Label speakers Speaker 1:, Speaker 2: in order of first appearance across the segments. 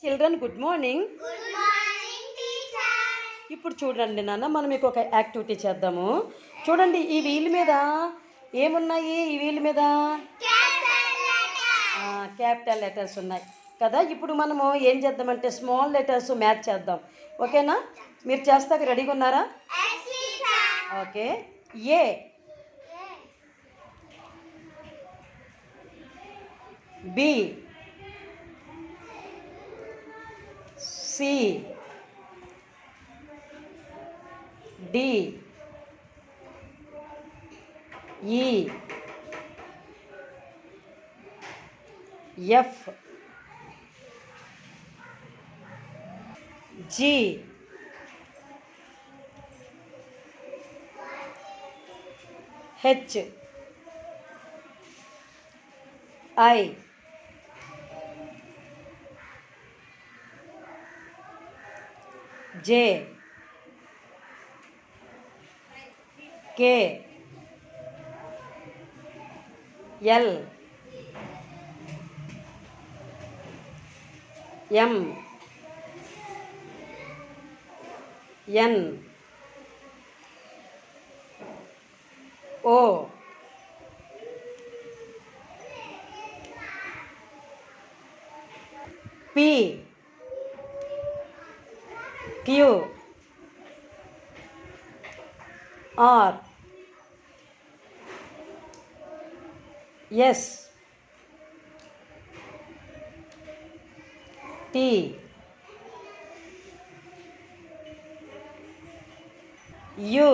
Speaker 1: Children good morning.
Speaker 2: Good morning teacher.
Speaker 1: ఇప్పుడు చూడండి నాన్న, మనం మీకు ఒక యాక్టివిటీ చేద్దాము. చూడండి, ఈ వీల్ మీద ఏమున్నాయి? ఈ వీల్ మీద క్యాపిటల్ లెటర్స్ ఉన్నాయి కదా. ఇప్పుడు మనము ఏం చేద్దామంటే స్మాల్ లెటర్స్ మ్యాచ్ చేద్దాం. ఓకేనా? మీరు చేస్తాక రెడీగా ఉన్నారా? Okay. A, B, C, D, E, F, G, H, I, J, K, L, M, N, O, P, Q, R, S, T, U,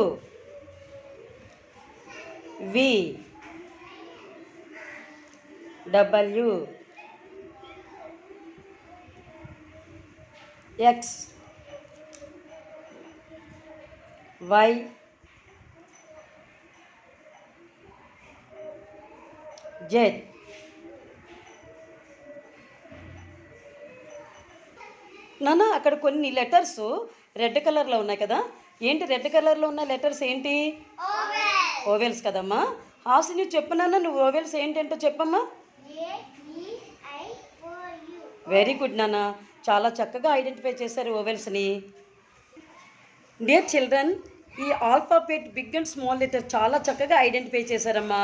Speaker 1: V, W, X, Y, Z. నాన్న, అక్కడ కొన్ని లెటర్స్ రెడ్ కలర్లో ఉన్నాయి కదా. ఏంటి రెడ్ కలర్లో ఉన్న లెటర్స్ ఏంటి? ఓవెల్స్ కదమ్మా. హాసిని చెప్పు నాన్న, నువ్వు ఓవెల్స్ ఏంటంటో చెప్పమ్మా. వెరీ గుడ్ నాన్న, చాలా చక్కగా ఐడెంటిఫై చేశారు ఓవెల్స్ని. డియర్ చిల్డ్రన్, ఈ alphabet big and small letter చాలా చక్కగా ఐడెంటిఫై చేశారమ్మా.